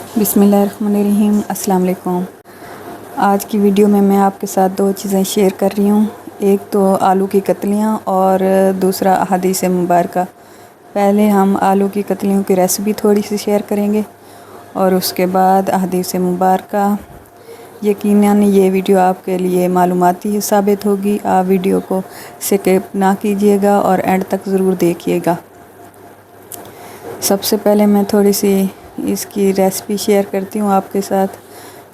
बिस्मिल्लाहिर्रहमानिर्रहीम। अस्सलाम वालेकुम। आज की वीडियो में मैं आपके साथ दो चीज़ें शेयर कर रही हूँ। एक तो आलू की कतलियाँ और दूसरा अहादीस मुबारका। पहले हम आलू की कतलियों की रेसिपी थोड़ी सी शेयर करेंगे और उसके बाद अहादीस मुबारका। यकीनन ये वीडियो आपके लिए मालूमाती साबित होगी। आप वीडियो को स्किप ना कीजिएगा और एंड तक ज़रूर देखिएगा। सबसे पहले मैं थोड़ी सी इसकी रेसिपी शेयर करती हूँ आपके साथ।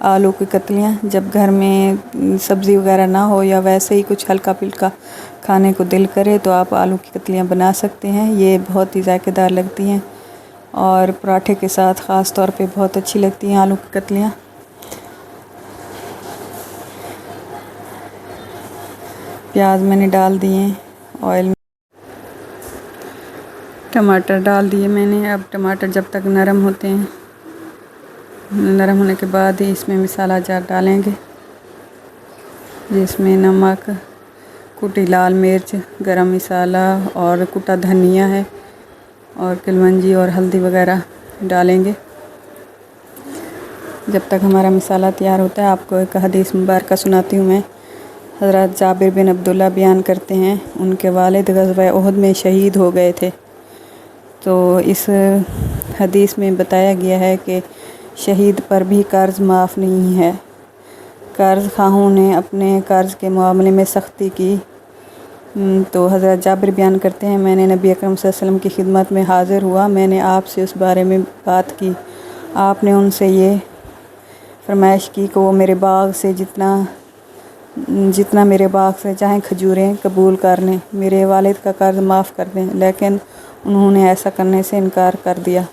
आलू की कतलियाँ, जब घर में सब्ज़ी वगैरह ना हो या वैसे ही कुछ हल्का फुल्का खाने को दिल करे तो आप आलू की कतलियाँ बना सकते हैं। ये बहुत ही जायकेदार लगती हैं और पराठे के साथ ख़ास तौर पे बहुत अच्छी लगती हैं आलू की कतलियाँ। प्याज मैंने डाल दिए ऑयल में, टमाटर डाल दिए मैंने। अब टमाटर जब तक नरम होते हैं, नरम होने के बाद ही इसमें मसाला जार डालेंगे, जिसमें नमक, कुटी लाल मिर्च, गरम मसाला और कुटा धनिया है और कलवंजी और हल्दी वगैरह डालेंगे। जब तक हमारा मसाला तैयार होता है, आपको एक हदीस मुबारका सुनाती हूँ मैं। हज़रत जाबिर बिन अब्दुल्ला बयान करते हैं, उनके वालिद ग़ज़वा उहद में शहीद हो गए थे। तो इस हदीस में बताया गया है कि शहीद पर भी कर्ज़ माफ़ नहीं है। कर्ज़ खाहों ने अपने कर्ज़ के मामले में सख्ती की। तो हज़रत जाबिर बयान करते हैं, मैंने नबी अकरम सल्लल्लाहु अलैहि वसल्लम की खिदमत में हाज़िर हुआ। मैंने आपसे उस बारे में बात की। आपने उनसे ये फरमाइश की कि वो मेरे बाग से जितना मेरे बाग से चाहें खजूरें कबूल कर लें, मेरे वालिद का कर्ज़ माफ़ कर दें। लेकिन उन्होंने ऐसा करने से इनकार कर दिया।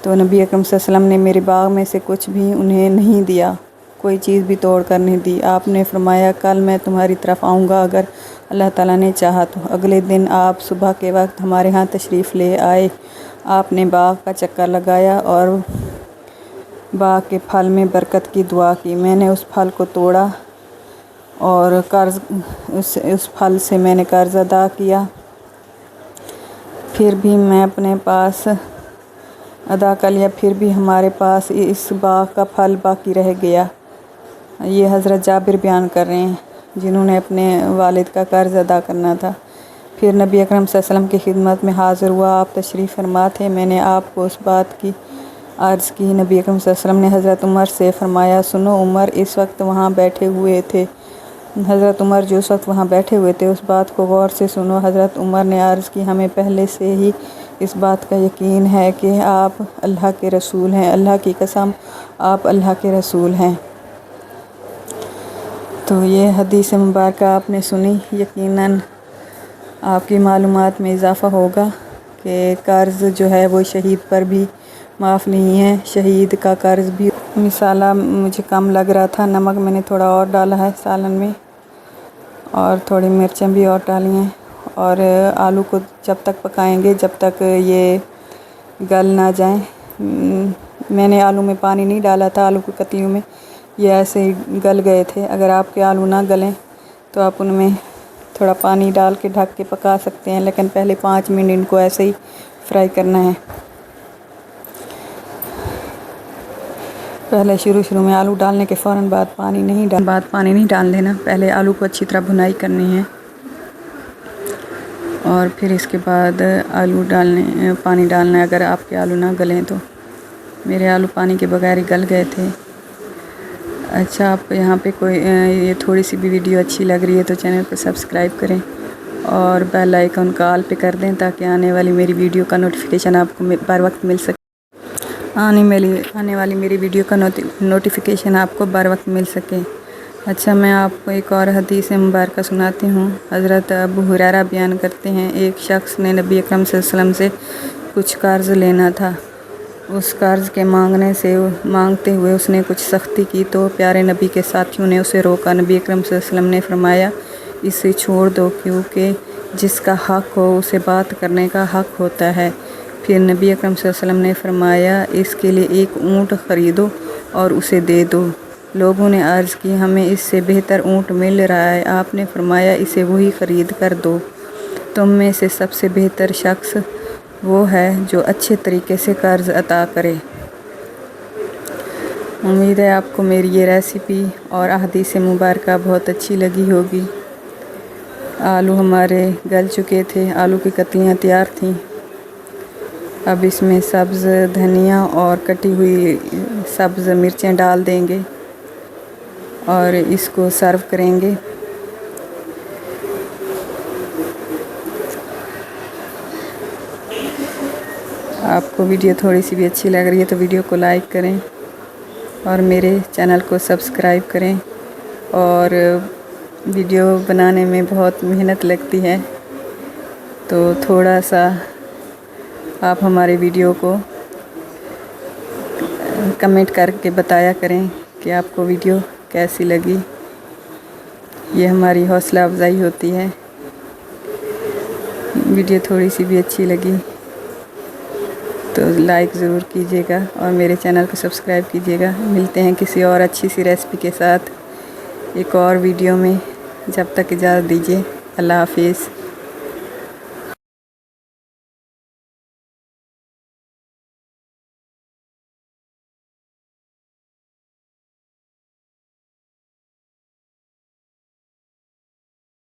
तो नबी अकरम सल्लल्लाहु अलैहि वसल्लम ने मेरे बाग में से कुछ भी उन्हें नहीं दिया, कोई चीज़ भी तोड़ कर नहीं दी। आपने फरमाया, कल मैं तुम्हारी तरफ़ आऊँगा अगर अल्लाह ताला ने चाहा तो। अगले दिन आप सुबह के वक्त हमारे यहाँ तशरीफ़ ले आए। आपने बाग का चक्कर लगाया और बाग के फल में बरकत की दुआ की। मैंने उस फल को तोड़ा और उस फल से मैंने कर्ज़ अदा किया। फिर भी मैं अपने पास अदा कर लिया, फिर भी हमारे पास इस बाग का फल बाकी रह गया। ये हज़रत जाबिर बयान कर रहे हैं, जिन्होंने अपने वालिद का कर्ज़ अदा करना था। फिर नबी अकरम सल्लल्लाहु अलैहि वसल्लम की खिदमत में हाज़िर हुआ। आप तशरीफ़ फरमा थे। मैंने आपको उस बात की अर्ज़ की। नबी अकरम सल्लल्लाहु अलैहि वसल्लम ने हज़रत उमर से फ़रमाया, सुनो उमर इस वक्त वहाँ बैठे हुए थे। हज़रत उमर जो उस वक्त वहाँ बैठे हुए थे, उस बात को गौर से सुनो। हज़रत उमर ने अर्ज़ की, हमें पहले से ही इस बात का यकीन है कि आप अल्लाह के रसूल हैं। अल्लाह की कसम, आप अल्लाह के रसूल हैं। तो ये हदीस मुबारका आपने सुनी। यकीनन आपकी मालूमात में इजाफ़ा होगा कि कर्ज़ जो है वो शहीद पर भी माफ़ नहीं है। शहीद का कर्ज़ भी। मसाला मुझे कम लग रहा था, नमक मैंने थोड़ा और डाला है सालन में और थोड़ी मिर्चें भी और डाली हैं। और आलू को जब तक पकाएंगे जब तक ये गल ना जाएं। मैंने आलू में पानी नहीं डाला था, आलू की कतलियों में ये ऐसे ही गल गए थे। अगर आपके आलू ना गलें तो आप उनमें थोड़ा पानी डाल के ढक के पका सकते हैं, लेकिन पहले 5 मिनट इनको ऐसे ही फ्राई करना है। पहले शुरू में आलू डालने के फ़ौरन बाद पानी नहीं डाल देना। पहले आलू को अच्छी तरह भुनाई करनी है और फिर इसके बाद पानी डालना है। अगर आपके आलू ना गलें तो मेरे आलू पानी के बगैर ही गल गए थे। अच्छा, आप यहाँ पे ये थोड़ी सी भी वीडियो अच्छी लग रही है तो चैनल को सब्सक्राइब करें और बेल आइकन का ऑल पे कर दें, ताकि आने वाली मेरी वीडियो का नोटिफिकेशन आपको बर वक्त मिल सके। आने वाली मेरी वीडियो का नोटिफिकेशन आपको बर वक्त मिल सके। अच्छा, मैं आपको एक और हदीस मुबारका सुनाती हूँ। हज़रत अबू हुरैरा बयान करते हैं, एक शख्स ने नबी अकरम सल्लल्लाहु अलैहि वसल्लम से कुछ कर्ज़ लेना था। उस कर्ज़ के मांगते हुए उसने कुछ सख्ती की तो प्यारे नबी के साथियों ने उसे रोका। नबी अकरम सल्लल्लाहु अलैहि वसल्लम ने फरमाया, इसे छोड़ दो, क्योंकि जिसका हक़ हो उसे बात करने का हक़ होता है। फिर नबी अकरम सल्लल्लाहु अलैहि वसल्लम ने फरमाया, इसके लिए एक ऊँट ख़रीदो और उसे दे दो। लोगों ने अर्ज़ की, हमें इससे बेहतर ऊँट मिल रहा है। आपने फरमाया, इसे वही ख़रीद कर दो। तुम में से सबसे बेहतर शख्स वो है जो अच्छे तरीके से कर्ज़ अता करे। उम्मीद है आपको मेरी ये रेसिपी और अहदीस मुबारक बहुत अच्छी लगी होगी। आलू हमारे गल चुके थे, आलू की कतलियाँ तैयार थीं। अब इसमें सब्ज़ धनिया और कटी हुई सब्ज़ मिर्चें डाल देंगे और इसको सर्व करेंगे। आपको वीडियो थोड़ी सी भी अच्छी लग रही है तो वीडियो को लाइक करें और मेरे चैनल को सब्सक्राइब करें। और वीडियो बनाने में बहुत मेहनत लगती है, तो थोड़ा सा आप हमारे वीडियो को कमेंट करके बताया करें कि आपको वीडियो कैसी लगी। ये हमारी हौसला अफजाई होती है। वीडियो थोड़ी सी भी अच्छी लगी तो लाइक ज़रूर कीजिएगा और मेरे चैनल को सब्सक्राइब कीजिएगा। मिलते हैं किसी और अच्छी सी रेसिपी के साथ एक और वीडियो में। जब तक इजाज़त दीजिए, अल्लाह हाफिज़।